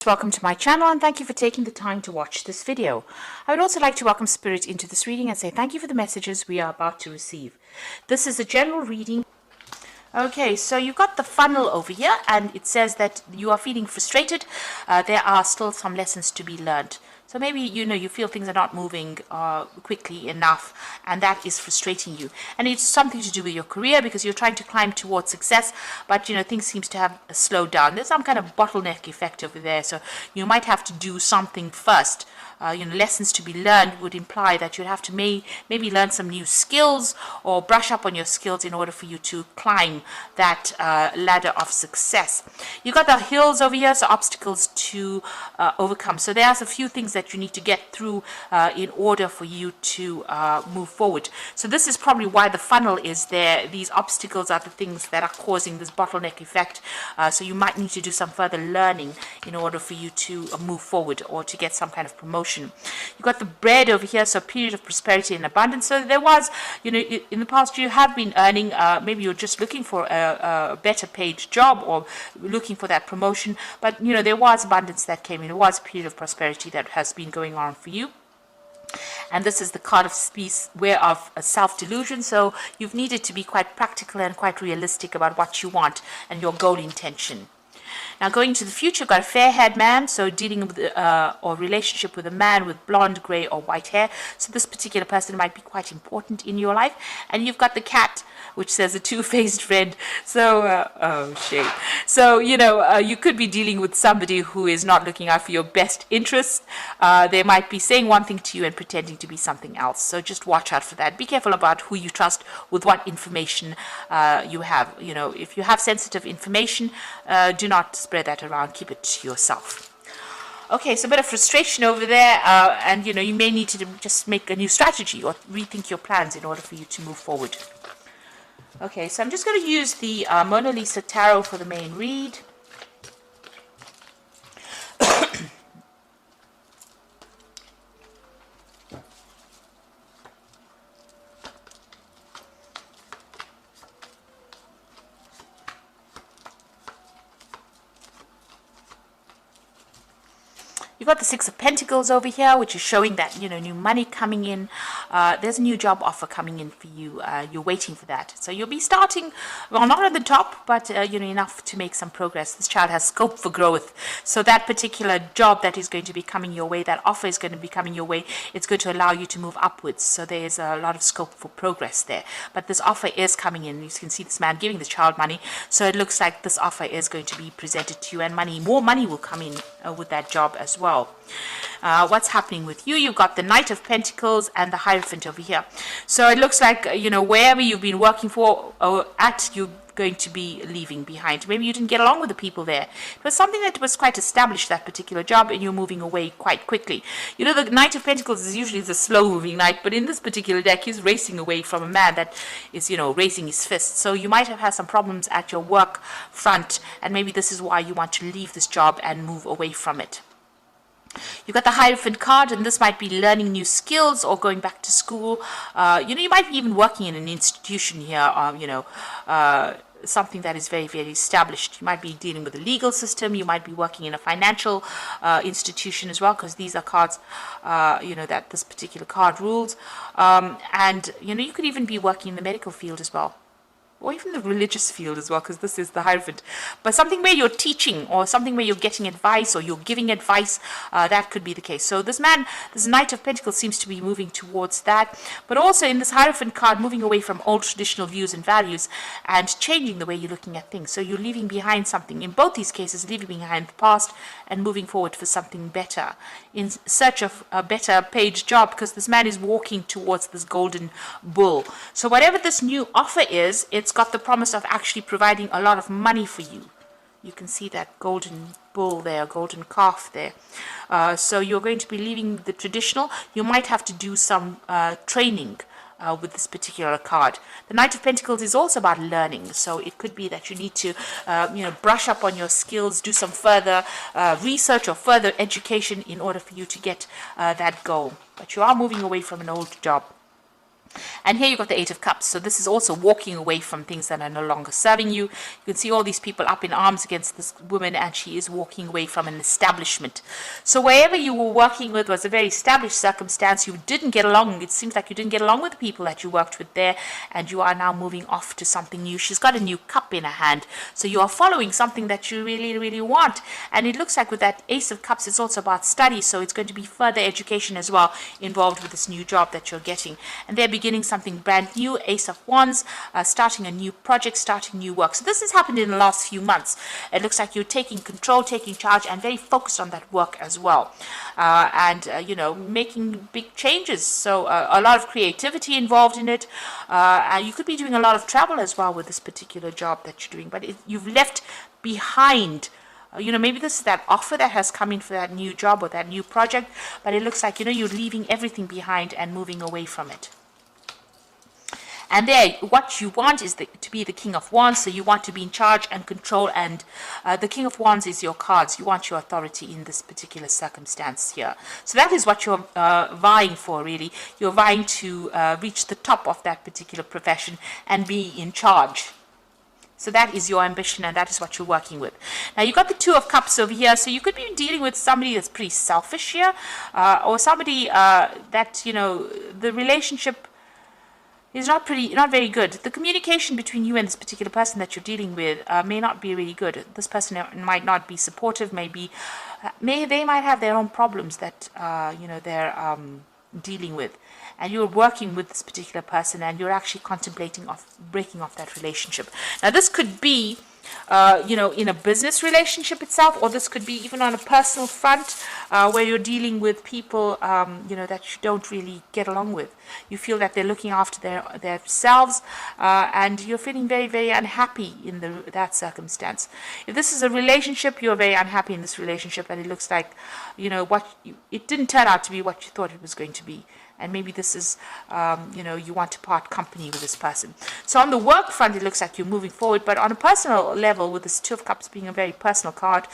Welcome to my channel and thank you for taking the time to watch this video. I would also like to welcome Spirit into this reading and say thank you for the messages we are about to receive. This is a general reading. Okay, so you've got the funnel over here and it says that you are feeling frustrated. There are still some lessons to be learned. So maybe, you feel things are not moving quickly enough and that is frustrating you. And it's something to do with your career because you're trying to climb towards success, but, things seems to have slowed down. There's some kind of bottleneck effect over there. So you might have to do something first. Lessons to be learned would imply that you'd have to maybe learn some new skills or brush up on your skills in order for you to climb that ladder of success. You've got the hills over here, so obstacles to overcome. So there's a few things that you need to get through in order for you to move forward. So this is probably why the funnel is there. These obstacles are the things that are causing this bottleneck effect. So you might need to do some further learning in order for you to move forward or to get some kind of promotion. You've got the bread over here, so period of prosperity and abundance. So there was, in the past you have been earning, maybe you're just looking for a better paid job or looking for that promotion, but there was abundance that came in. There was a period of prosperity that has been going on for you. And this is the card of peace, where of self-delusion. So you've needed to be quite practical and quite realistic about what you want and your goal intention. Now, going to the future, you've got a fair-haired man, so dealing with or relationship with a man with blonde, grey, or white hair. So this particular person might be quite important in your life. And you've got the cat, which says a two-faced friend. So, oh, shame. So, you could be dealing with somebody who is not looking out for your best interests. They might be saying one thing to you and pretending to be something else. So just watch out for that. Be careful about who you trust with what information you have. If you have sensitive information, do not spread that around. Keep it to yourself. Okay, so a bit of frustration over there, and you may need to just make a new strategy or rethink your plans in order for you to move forward. Okay, so I'm just going to use the Mona Lisa Tarot for the main read. You've got the Six of Pentacles over here, which is showing that, new money coming in. There's a new job offer coming in for you. You're waiting for that. So you'll be starting, well, not at the top, but, enough to make some progress. This child has scope for growth. So that particular job that is going to be coming your way, that offer is going to be coming your way, it's going to allow you to move upwards. So there's a lot of scope for progress there. But this offer is coming in. You can see this man giving the child money. So it looks like this offer is going to be presented to you, and more money will come in with that job as well. What's happening with you? You've got the Knight of Pentacles and the Hierophant over here. So it looks like, wherever you've been working for or at, you're going to be leaving behind. Maybe you didn't get along with the people there. It was something that was quite established, that particular job, and you're moving away quite quickly. The Knight of Pentacles is usually the slow-moving knight, but in this particular deck, he's racing away from a man that is, raising his fist. So you might have had some problems at your work front, and maybe this is why you want to leave this job and move away from it. You've got the Hierophant card, and this might be learning new skills or going back to school. You might be even working in an institution here, something that is very, very established. You might be dealing with the legal system. You might be working in a financial institution as well, because these are cards, that this particular card rules. And, you could even be working in the medical field as well, or even the religious field as well, because this is the Hierophant. But something where you're teaching, or something where you're getting advice, or you're giving advice, that could be the case. So this Knight of Pentacles seems to be moving towards that. But also in this Hierophant card, moving away from old traditional views and values and changing the way you're looking at things. So you're leaving behind something. In both these cases, leaving behind the past and moving forward for something better, in search of a better paid job, because this man is walking towards this golden bull. So whatever this new offer is, it's got the promise of actually providing a lot of money for you. You can see that golden bull there, golden calf there. So you're going to be leaving the traditional. You might have to do some training with this particular card. The Knight of Pentacles is also about learning. So it could be that you need to, brush up on your skills, do some further research or further education in order for you to get that goal. But you are moving away from an old job. And here you've got the Eight of Cups. So this is also walking away from things that are no longer serving you. You can see all these people up in arms against this woman, and she is walking away from an establishment. So wherever you were working with was a very established circumstance. You didn't get along. It seems like you didn't get along with the people that you worked with there, and you are now moving off to something new. She's got a new cup in her hand. So you are following something that you really, really want. And it looks like with that Ace of Cups, it's also about study. So it's going to be further education as well involved with this new job that you're getting. And they're beginning something brand new. Ace of Wands, starting a new project, starting new work. So this has happened in the last few months. It looks like you're taking control, taking charge, and very focused on that work as well. You know, making big changes. So a lot of creativity involved in it. You could be doing a lot of travel as well with this particular job that you're doing. But you've left behind, you know, maybe this is that offer that has come in for that new job or that new project, but it looks like, you know, you're leaving everything behind and moving away from it. And there, what you want is to be the King of Wands, so you want to be in charge and control, and the King of Wands is your cards. You want your authority in this particular circumstance here. So that is what you're vying for, really. You're vying to reach the top of that particular profession and be in charge. So that is your ambition, and that is what you're working with. Now, you've got the Two of Cups over here. So you could be dealing with somebody that's pretty selfish here, or somebody that, you know, the relationship is not very good. The communication between you and this particular person that you're dealing with may not be really good. This person might not be supportive. They might have their own problems that you know, they're dealing with, and you're working with this particular person, and you're actually contemplating breaking off that relationship. Now, this could be you know, in a business relationship itself, or this could be even on a personal front, where you're dealing with people, you know, that you don't really get along with. You feel that they're looking after themselves, and you're feeling very, very unhappy in that circumstance. If this is a relationship, you're very unhappy in this relationship, and it looks like, you know, it didn't turn out to be what you thought it was going to be. And maybe this is, you know, you want to part company with this person. So on the work front, it looks like you're moving forward. But on a personal level, with this Two of Cups being a very personal card,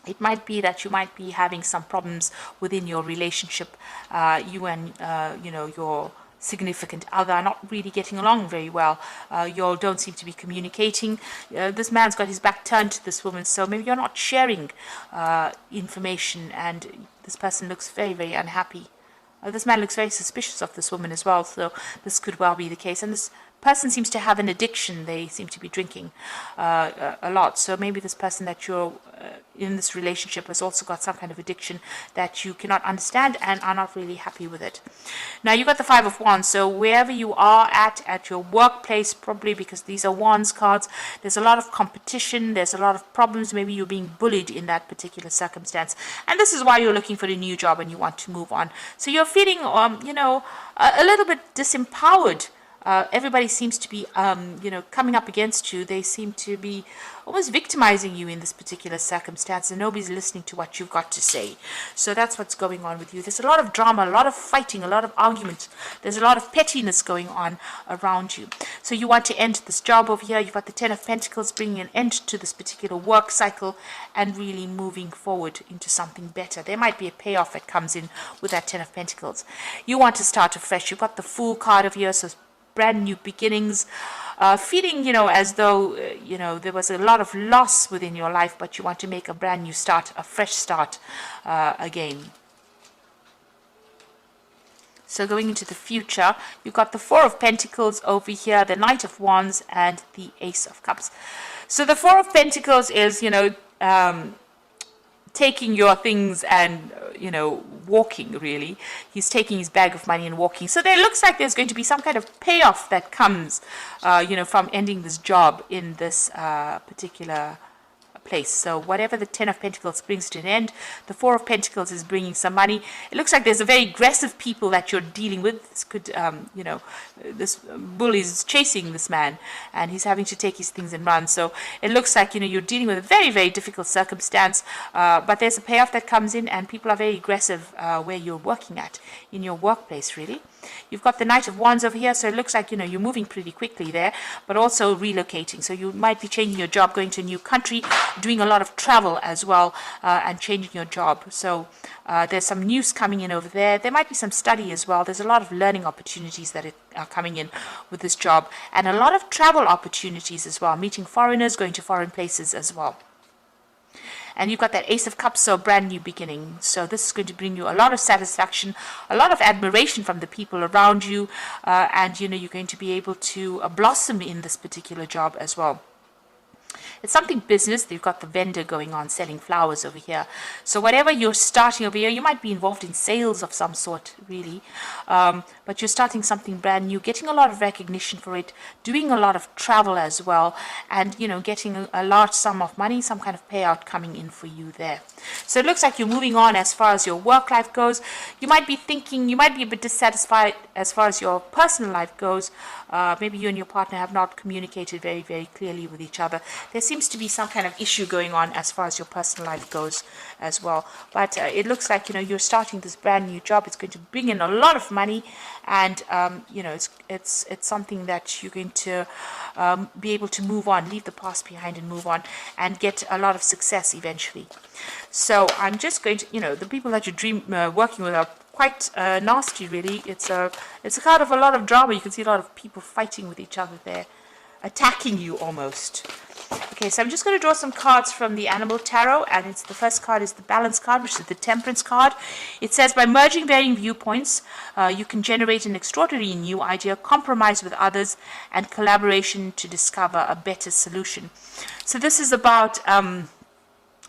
it might be that you might be having some problems within your relationship. You and, you know, your significant other are not really getting along very well. You all don't seem to be communicating. This man's got his back turned to this woman, so maybe you're not sharing information, and this person looks very, very unhappy. This man looks very suspicious of this woman as well, so this could well be the case. And this person seems to have an addiction. They seem to be drinking a lot. So maybe this person that you're in this relationship has also got some kind of addiction that you cannot understand and are not really happy with it. Now, you've got the Five of Wands. So wherever you are at your workplace, probably because these are Wands cards, there's a lot of competition. There's a lot of problems. Maybe you're being bullied in that particular circumstance. And this is why you're looking for a new job and you want to move on. So you're feeling, you know, a little bit disempowered. Everybody seems to be, you know, coming up against you. They seem to be almost victimizing you in this particular circumstance, and nobody's listening to what you've got to say. So that's what's going on with you. There's a lot of drama, a lot of fighting, a lot of argument. There's a lot of pettiness going on around you. So you want to end this job over here. You've got the Ten of Pentacles, bringing an end to this particular work cycle and really moving forward into something better. There might be a payoff that comes in with that Ten of Pentacles. You want to start afresh. You've got the Fool card over here, so brand new beginnings, feeling, you know, as though, you know, there was a lot of loss within your life, but you want to make a brand new start, a fresh start again. So going into the future, you've got the Four of Pentacles over here, the Knight of Wands, and the Ace of Cups. So the Four of Pentacles is, you know, taking your things and, you know, walking, really. He's taking his bag of money and walking. So there looks like there's going to be some kind of payoff that comes, you know, from ending this job in this particular place. So whatever the Ten of Pentacles brings to an end, the Four of Pentacles is bringing some money. It looks like there's a very aggressive people that you're dealing with. This could, you know, this bull is chasing this man, and he's having to take his things and run. So it looks like, you know, you're dealing with a very, very difficult circumstance, but there's a payoff that comes in, and people are very aggressive where you're working at, in your workplace, really. You've got the Knight of Wands over here, so it looks like, you know, you're moving pretty quickly there, but also relocating. So you might be changing your job, going to a new country, doing a lot of travel as well, and changing your job. So there's some news coming in over there. There might be some study as well. There's a lot of learning opportunities that are coming in with this job, and a lot of travel opportunities as well, meeting foreigners, going to foreign places as well. And you've got that Ace of Cups, so brand new beginning. So this is going to bring you a lot of satisfaction, a lot of admiration from the people around you, and you know, you're going to be able to blossom in this particular job as well. It's something business. They've got the vendor going on, selling flowers over here. So whatever you're starting over here, you might be involved in sales of some sort, really. But you're starting something brand new, getting a lot of recognition for it, doing a lot of travel as well, and, you know, getting a large sum of money, some kind of payout coming in for you there. So it looks like you're moving on as far as your work life goes. You might be thinking, you might be a bit dissatisfied as far as your personal life goes. Maybe you and your partner have not communicated very, very clearly with each other. There seems to be some kind of issue going on as far as your personal life goes as well. But it looks like, you know, you're starting this brand new job. It's going to bring in a lot of money, and you know, it's something that you're going to be able to move on, leave the past behind and move on, and get a lot of success eventually. So I'm just going to, you know, the people that you're working with are quite nasty, really. It's a card of a lot of drama. You can see a lot of people fighting with each other there, attacking you almost. Okay, so I'm just going to draw some cards from the Animal Tarot, and it's the first card is the Balance card, which is the Temperance card. It says, by merging varying viewpoints, you can generate an extraordinary new idea, compromise with others, and collaboration to discover a better solution. So this is about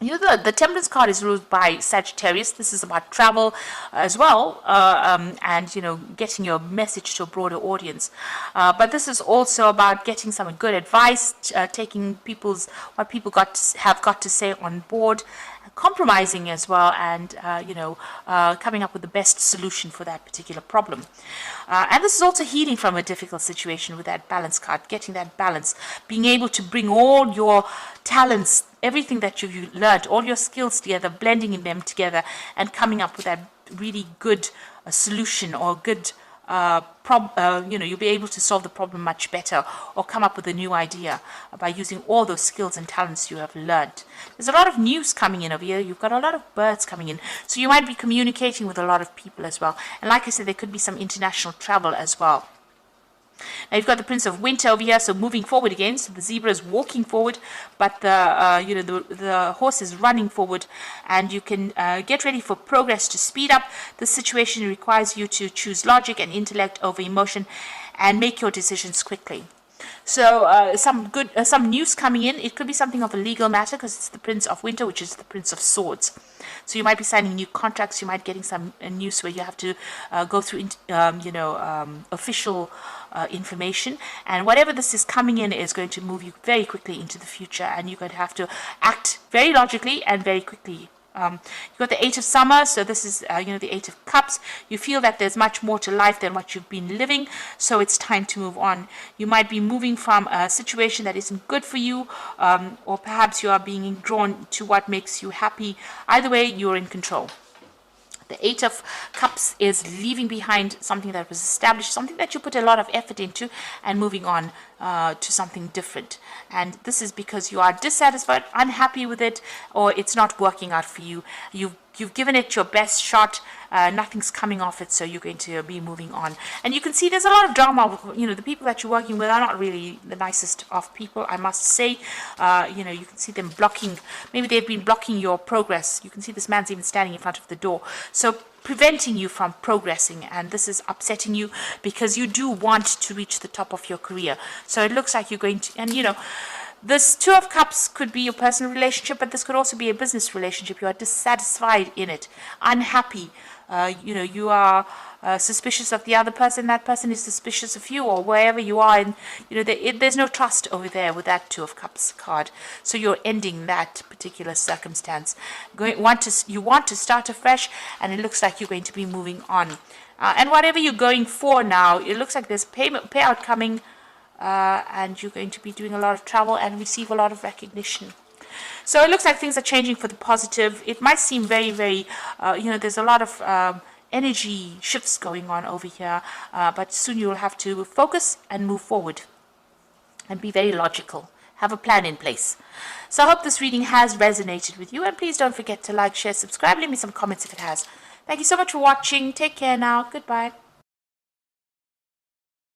you know, the Temperance card is ruled by Sagittarius. This is about travel as well, and, you know, getting your message to a broader audience. But this is also about getting some good advice, taking what people have got to say on board, compromising as well, and you know, coming up with the best solution for that particular problem. And this is also healing from a difficult situation with that Balance card, getting that balance, being able to bring all your talents, everything that you've learned, all your skills together, blending them together, and coming up with that really good solution, or good you know, you'll be able to solve the problem much better, or come up with a new idea by using all those skills and talents you have learned. There's a lot of news coming in over here. You've got a lot of birds coming in, so you might be communicating with a lot of people as well. And like I said, there could be some international travel as well. Now you've got the Prince of Winter over here, so moving forward again. So the zebra is walking forward, but the you know, the horse is running forward, and you can get ready for progress to speed up. The situation requires you to choose logic and intellect over emotion, and make your decisions quickly. So some news coming in. It could be something of a legal matter, because it's the Prince of Winter, which is the Prince of Swords. So you might be signing new contracts. You might getting some news where you have to go through you know, official information, and whatever this is coming in is going to move you very quickly into the future, and you're going to have to act very logically and very quickly. You've got the Eight of Summer, so this is you know, the Eight of Cups. You feel that there's much more to life than what you've been living, so it's time to move on. You might be moving from a situation that isn't good for you, or perhaps you are being drawn to what makes you happy. Either way, you're in control. The Eight of Cups is leaving behind something that was established, something that you put a lot of effort into, and moving on to something different. And this is because you are dissatisfied, unhappy with it, or it's not working out for you. You've given it your best shot, nothing's coming off it, so you're going to be moving on. And you can see there's a lot of drama. You know, the people that you're working with are not really the nicest of people, I must say. You know, you can see them blocking, maybe they've been blocking your progress. You can see this man's even standing in front of the door, so preventing you from progressing, and this is upsetting you because you do want to reach the top of your career. So it looks like you're going to, and you know, this Two of Cups could be your personal relationship, but this could also be a business relationship. You are dissatisfied in it, unhappy. You know, you are suspicious of the other person. That person is suspicious of you, or wherever you are. And you know, there's no trust over there with that Two of Cups card. So you're ending that particular circumstance. You want to start afresh, and it looks like you're going to be moving on. And whatever you're going for now, it looks like there's payout coming. And you're going to be doing a lot of travel and receive a lot of recognition. So it looks like things are changing for the positive. It might seem very, very, you know, there's a lot of energy shifts going on over here, but soon you'll have to focus and move forward and be very logical. Have a plan in place. So I hope this reading has resonated with you, and please don't forget to like, share, subscribe, leave me some comments if it has. Thank you so much for watching. Take care now. Goodbye.